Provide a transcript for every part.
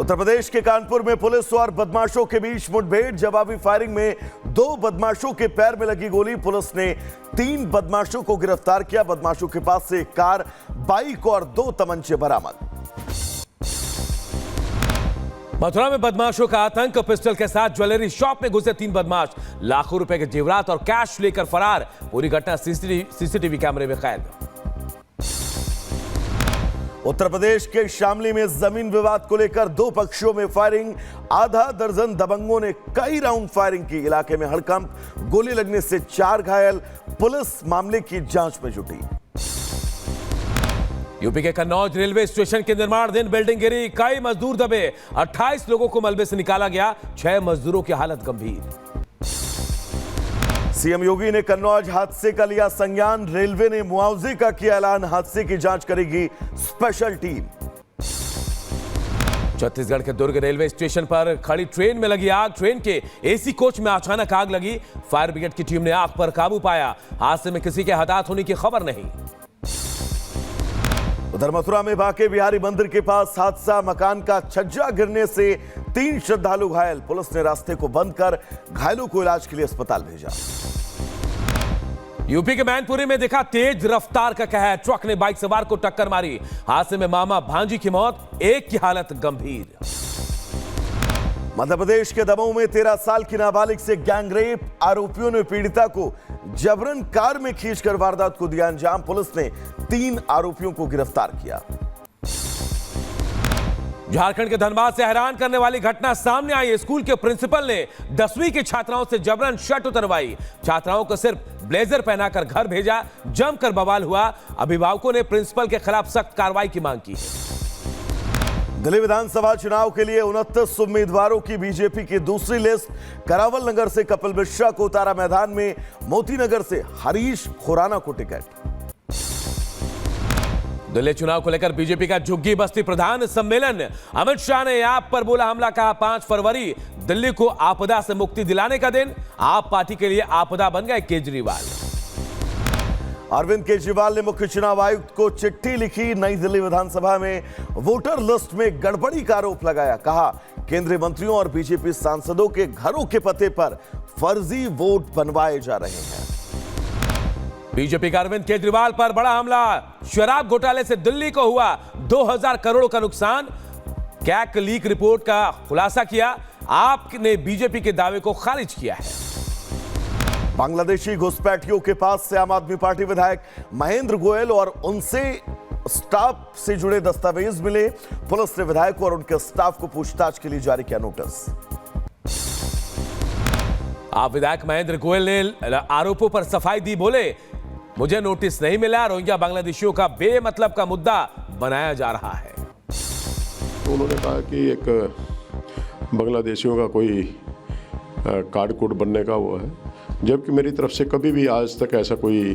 उत्तर प्रदेश के कानपुर में पुलिस और बदमाशों के बीच मुठभेड़। जवाबी फायरिंग में 2 बदमाशों के पैर में लगी गोली। पुलिस ने 3 बदमाशों को गिरफ्तार किया। बदमाशों के पास से एक कार, बाइक और 2 तमंचे बरामद। मथुरा में बदमाशों का आतंक। पिस्टल के साथ ज्वेलरी शॉप में घुसे 3 बदमाश, लाखों रुपए के जेवरात और कैश लेकर फरार। पूरी घटना सीसीटीवी कैमरे में कैद। उत्तर प्रदेश के शामली में जमीन विवाद को लेकर 2 पक्षों में फायरिंग। आधा दर्जन दबंगों ने कई राउंड फायरिंग की। इलाके में हड़कंप, गोली लगने से 4 घायल। पुलिस मामले की जांच में जुटी। यूपी के कन्नौज रेलवे स्टेशन के निर्माणाधीन बिल्डिंग गिरी, कई मजदूर दबे। 28 लोगों को मलबे से निकाला गया, 6 मजदूरों की हालत गंभीर। सीएम योगी ने कन्नौज हादसे का लिया संज्ञान। रेलवे ने मुआवजे का किया ऐलान। हादसे की जांच करेगी स्पेशल टीम। छत्तीसगढ़ के दुर्ग रेलवे स्टेशन पर खड़ी ट्रेन में लगी आग। ट्रेन के एसी कोच में अचानक आग लगी। फायर ब्रिगेड की टीम ने आग पर काबू पाया। हादसे में किसी के हताहत होने की खबर नहीं। उधर मथुरा में बांके बिहारी मंदिर के पास हादसा। मकान का छज्जा गिरने से 3 श्रद्धालु घायल। पुलिस ने रास्ते को बंद कर घायलों को इलाज के लिए अस्पताल भेजा। यूपी के मैनपुरी में देखा तेज रफ्तार का कहर। ट्रक ने बाइक सवार को टक्कर मारी। हादसे में मामा भांजी की मौत, एक की हालत गंभीर। मध्य प्रदेश के दमोह में 13 साल की नाबालिग से गैंगरेप। आरोपियों ने पीड़िता को जबरन कार में खींचकर वारदात को दिया अंजाम। पुलिस ने 3 आरोपियों को गिरफ्तार किया। झारखंड के धनबाद से हैरान करने वाली घटना सामने आई। स्कूल के प्रिंसिपल ने 10वीं की छात्राओं से जबरन शर्ट उतरवाई। छात्राओं को सिर्फ ब्लेजर पहनाकर घर भेजा। जमकर बवाल हुआ। अभिभावकों ने प्रिंसिपल के खिलाफ सख्त कार्रवाई की मांग की। दिल्ली विधानसभा चुनाव के लिए 29 उम्मीदवारों की बीजेपी की दूसरी लिस्ट। करावल नगर से कपिल मिश्रा को उतारा मैदान में। मोती नगर से हरीश खुराना को टिकट। दिल्ली चुनाव को लेकर बीजेपी का झुग्गी बस्ती प्रधान सम्मेलन। अमित शाह ने आप पर बोला हमला, कहा 5 फरवरी दिल्ली को आपदा से मुक्ति दिलाने का दिन। आप पार्टी के लिए आपदा बन गए केजरीवाल। अरविंद केजरीवाल ने मुख्य चुनाव आयुक्त को चिट्ठी लिखी। नई दिल्ली विधानसभा में वोटर लिस्ट में गड़बड़ी का आरोप लगाया। कहा केंद्रीय मंत्रियों और बीजेपी सांसदों के घरों के पते पर फर्जी वोट बनवाए जा रहे हैं। बीजेपी का अरविंद केजरीवाल पर बड़ा हमला। शराब घोटाले से दिल्ली को हुआ 2000 करोड़ का नुकसान। कैग लीक रिपोर्ट का खुलासा किया। आपने बीजेपी के दावे को खारिज किया है। बांग्लादेशी घुसपैठियों के पास से आम आदमी पार्टी विधायक महेंद्र गोयल और उनसे स्टाफ से जुड़े दस्तावेज मिले। पुलिस ने विधायक और उनके स्टाफ को पूछताछ के लिए जारी किया नोटिस। आप विधायक महेंद्र गोयल ने आरोपों पर सफाई दी। बोले मुझे नोटिस नहीं मिला। रोहिंग्या बांग्लादेशियों का बेमतलब का मुद्दा बनाया जा रहा है। उन्होंने कहा कि एक बांग्लादेशियों का कोई कार्ड कोड बनने का वो है, जबकि मेरी तरफ से कभी भी आज तक ऐसा कोई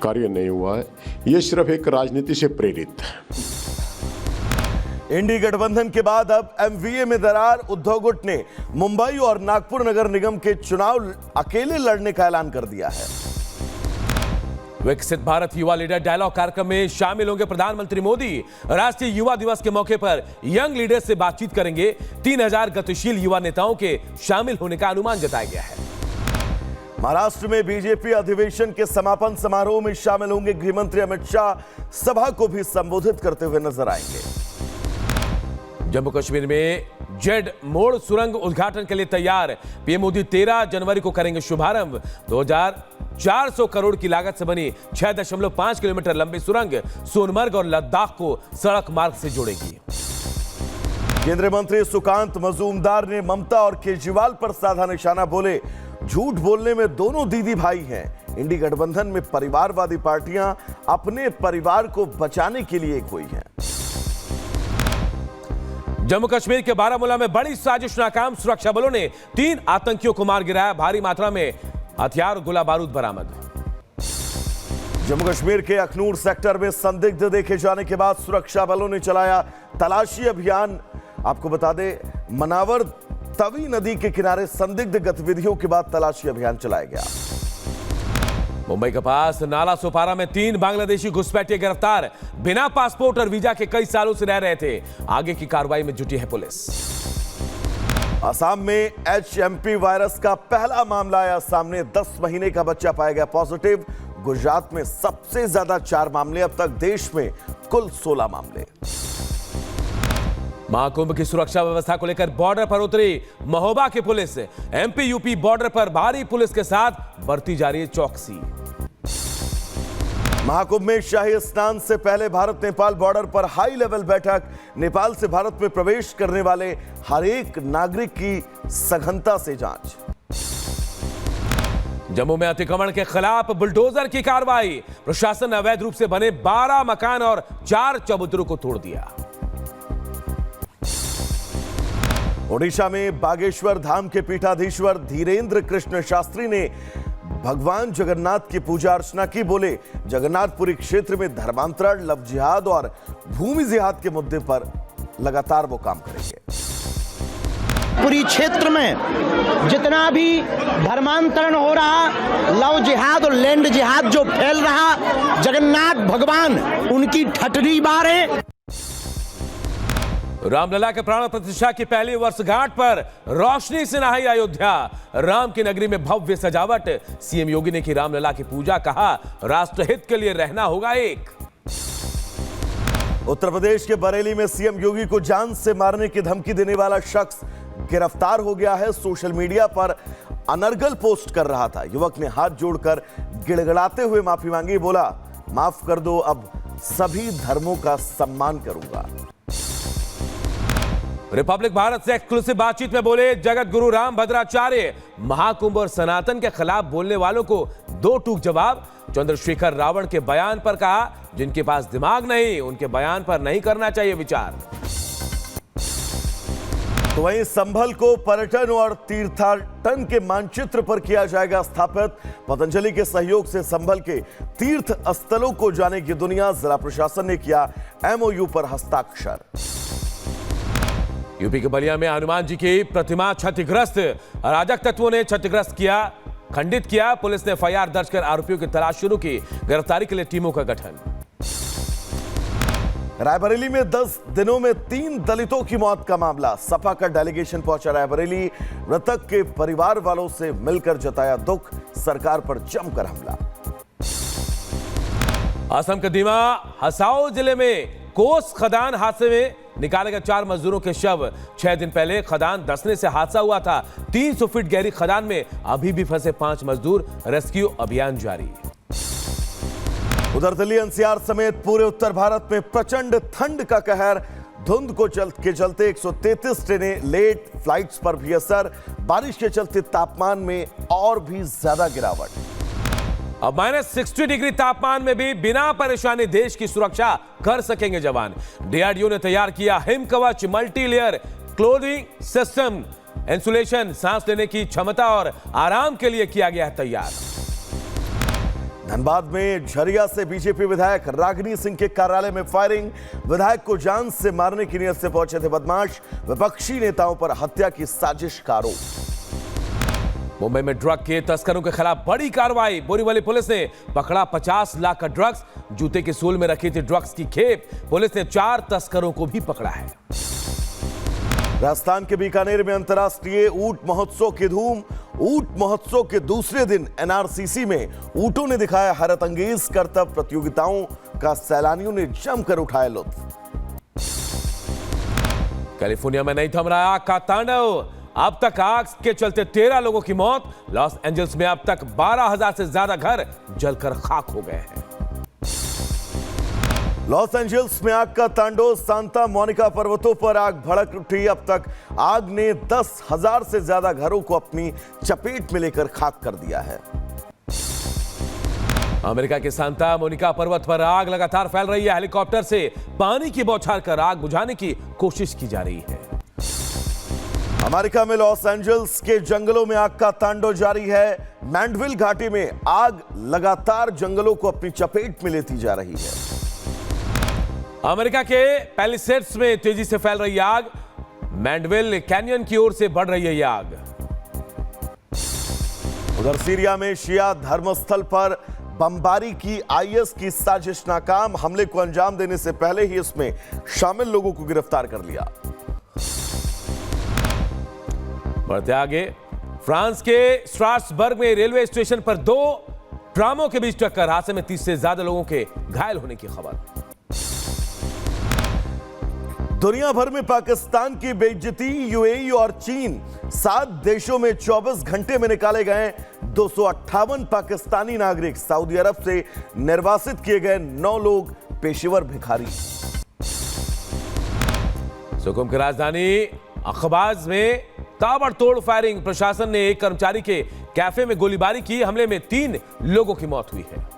कार्य नहीं हुआ है। ये सिर्फ एक राजनीति से प्रेरित है। इंडी गठबंधन के बाद अब एमवीए में दरार। उद्धव गुट ने मुंबई और नागपुर नगर निगम के चुनाव अकेले लड़ने का ऐलान कर दिया है। विकसित भारत युवा लीडर डायलॉग कार्यक्रम में शामिल होंगे प्रधानमंत्री मोदी। राष्ट्रीय युवा दिवस के मौके पर यंग लीडर से बातचीत करेंगे। 3000 गतिशील युवा नेताओं के शामिल होने का अनुमान जताया गया है। महाराष्ट्र में बीजेपी अधिवेशन के समापन समारोह में शामिल होंगे गृहमंत्री अमित शाह। सभा को भी संबोधित करते हुए नजर आएंगे। जम्मू कश्मीर में जेड मोड़ सुरंग उद्घाटन के लिए तैयार। पीएम मोदी 13 जनवरी को करेंगे शुभारंभ। 2400 करोड़ की लागत से बनी 6.5 किलोमीटर लंबी सुरंग सोनमर्ग और लद्दाख को सड़क मार्ग से जोड़ेगी। केंद्रीय मंत्री सुकांत मजूमदार ने ममता और केजरीवाल पर साधा निशाना। बोले झूठ बोलने में दोनों दीदी भाई हैं। इंडी गठबंधन में परिवारवादी पार्टियां अपने परिवार को बचाने के लिए एक हुई हैं। जम्मू कश्मीर के बारामूला में बड़ी साजिश नाकाम। सुरक्षा बलों ने 3 आतंकियों को मार गिराया। भारी मात्रा में हथियार और गोला बारूद बरामद। जम्मू कश्मीर के अखनूर सेक्टर में संदिग्ध देखे जाने के बाद सुरक्षा बलों ने चलाया तलाशी अभियान। आपको बता दें मनावर तवी नदी के किनारे संदिग्ध गतिविधियों के बाद तलाशी अभियान चलाया गया। मुंबई के पास नाला सोपारा में 3 बांग्लादेशी घुसपैठिए गिरफ्तार। बिना पासपोर्ट और वीजा के कई सालों से रह रहे थे। आगे की कार्रवाई में जुटी है पुलिस। असम में HMP वायरस का पहला मामला आया सामने। 10 महीने का बच्चा पाया गया पॉजिटिव। गुजरात में सबसे ज्यादा 4 मामले। अब तक देश में कुल 16 मामले। महाकुंभ की सुरक्षा व्यवस्था को लेकर बॉर्डर पर उतरी महोबा की पुलिस। MP UP बॉर्डर पर भारी पुलिस के साथ बरती जा रही है चौकसी। महाकुंभ में शाही स्नान से पहले भारत नेपाल बॉर्डर पर हाई लेवल बैठक। नेपाल से भारत में प्रवेश करने वाले हर एक नागरिक की सघनता से जांच। जम्मू में अतिक्रमण के खिलाफ बुलडोजर की कार्रवाई। प्रशासन ने अवैध रूप से बने 12 मकान और 4 चबूतरों को तोड़ दिया। ओडिशा में बागेश्वर धाम के पीठाधीश्वर धीरेन्द्र कृष्ण शास्त्री ने भगवान जगन्नाथ की पूजा अर्चना की। बोले जगन्नाथपुरी क्षेत्र में धर्मांतरण, लव जिहाद और भूमि जिहाद के मुद्दे पर लगातार वो काम करेंगे। पूरी क्षेत्र में जितना भी धर्मांतरण हो रहा, लव जिहाद और लैंड जिहाद जो फैल रहा, जगन्नाथ भगवान उनकी ठटरी बारे। रामलला के प्राण प्रतिष्ठा की पहली वर्षगांठ पर रोशनी से नहाई अयोध्या। राम की नगरी में भव्य सजावट। सीएम योगी ने की रामलला की पूजा। कहा राष्ट्रहित के लिए रहना होगा एक। उत्तर प्रदेश के बरेली में सीएम योगी को जान से मारने की धमकी देने वाला शख्स गिरफ्तार हो गया है। सोशल मीडिया पर अनर्गल पोस्ट कर रहा था। युवक ने हाथ जोड़कर गिड़गिड़ाते हुए माफी मांगी। बोला माफ कर दो, अब सभी धर्मों का सम्मान करूंगा। रिपब्लिक भारत से एक्सक्लूसिव बातचीत में बोले जगत गुरु राम भद्राचार्य। महाकुंभ और सनातन के खिलाफ बोलने वालों को 2 टूक जवाब। चंद्रशेखर रावण के बयान पर कहा जिनके पास दिमाग नहीं उनके बयान पर नहीं करना चाहिए विचार। तो वहीं संभल को पर्यटन और तीर्थाटन के मानचित्र पर किया जाएगा स्थापित। पतंजलि के सहयोग से संभल के तीर्थ स्थलों को जाने की दुनिया। जिला प्रशासन ने किया MOU पर हस्ताक्षर। यूपी के बलिया में हनुमान जी की प्रतिमा क्षतिग्रस्त। अराजक तत्वों ने क्षतिग्रस्त किया, खंडित किया। पुलिस ने FIR दर्ज कर आरोपियों की तलाश शुरू की। गिरफ्तारी के लिए टीमों का गठन। रायबरेली में 10 दिनों में 3 दलितों की मौत का मामला। सपा का डेलीगेशन पहुंचा रायबरेली। मृतक के परिवार वालों से मिलकर जताया दुख। सरकार पर जमकर हमला। असम के दीमा हसाओ जिले में कोस खदान हादसे में निकाले गए 4 मजदूरों के शव। 6 दिन पहले खदान धंसने से हादसा हुआ था। 300 फीट गहरी खदान में अभी भी फंसे 5 मजदूर। रेस्क्यू अभियान जारी। उधर दिल्ली NCR समेत पूरे उत्तर भारत में प्रचंड ठंड का कहर। धुंध को चलते 133 ट्रेनें लेट, फ्लाइट्स पर भी असर। बारिश के चलते तापमान में और भी ज्यादा गिरावट। अब -60 डिग्री तापमान में भी बिना परेशानी देश की सुरक्षा कर सकेंगे जवान। DRDO ने तैयार किया Him Kavach multi layer clothing system. Insulation, सांस लेने की क्षमता और आराम के लिए किया गया है तैयार। धनबाद में झरिया से बीजेपी विधायक रागिनी सिंह के कार्यालय में फायरिंग। विधायक को जान से मारने की नीयत से पहुंचे थे बदमाश। विपक्षी नेताओं पर हत्या की साजिश का आरोप। मुंबई में ड्रग के तस्करों के खिलाफ बड़ी कार्रवाई। बोरीवली पुलिस ने पकड़ा 50 लाख का ड्रग्स। जूते के सोल में रखी थी ड्रग्स की खेप। पुलिस ने 4 तस्करों को भी पकड़ा है। राजस्थान के बीकानेर में अंतर्राष्ट्रीय ऊंट महोत्सव की धूम। ऊंट महोत्सव के दूसरे दिन NRCC में ऊंटों ने दिखाया हैरत अंगेज करतब। प्रतियोगिताओं का सैलानियों ने जमकर उठाया लुत्फ। कैलिफोर्निया में नहीं थम रहा आग का तांडव। अब तक आग के चलते 13 लोगों की मौत। लॉस एंजल्स में अब तक 12,000 से ज्यादा घर जलकर खाक हो गए हैं। लॉस एंजल्स में आग का तांडव। सांता मोनिका पर्वतों पर आग भड़क उठी। अब तक आग ने 10,000 से ज्यादा घरों को अपनी चपेट में लेकर खाक कर दिया है। अमेरिका के सांता मोनिका पर्वत पर आग लगातार फैल रही है। हेलीकॉप्टर से पानी की बौछार कर आग बुझाने की कोशिश की जा रही है। अमेरिका में लॉस एंजल्स के जंगलों में आग का तांडव जारी है। मैंडविल घाटी में आग लगातार जंगलों को अपनी चपेट में लेती जा रही है। अमेरिका के पैलिसेड्स में तेजी से फैल रही आग। मैंडविल कैनियन की ओर से बढ़ रही है यह आग। उधर सीरिया में शिया धर्मस्थल पर बमबारी की आईएस की साजिश नाकाम, हमले को अंजाम देने से पहले ही इसमें शामिल लोगों को गिरफ्तार कर लिया। बढ़ते आगे, फ्रांस के स्ट्रासबर्ग में रेलवे स्टेशन पर 2 ट्रामों के बीच टक्कर, हादसे में 30 से ज्यादा लोगों के घायल होने की खबर। दुनिया भर में पाकिस्तान की बेइज्जती, यूएई और चीन 7 देशों में 24 घंटे में निकाले गए 258 पाकिस्तानी नागरिक, सऊदी अरब से निर्वासित किए गए 9 लोग पेशेवर भिखारी। सुकुम की राजधानी अखबाज में ताबड़तोड़ फायरिंग, प्रशासन ने एक कर्मचारी के कैफे में गोलीबारी की, हमले में 3 लोगों की मौत हुई है।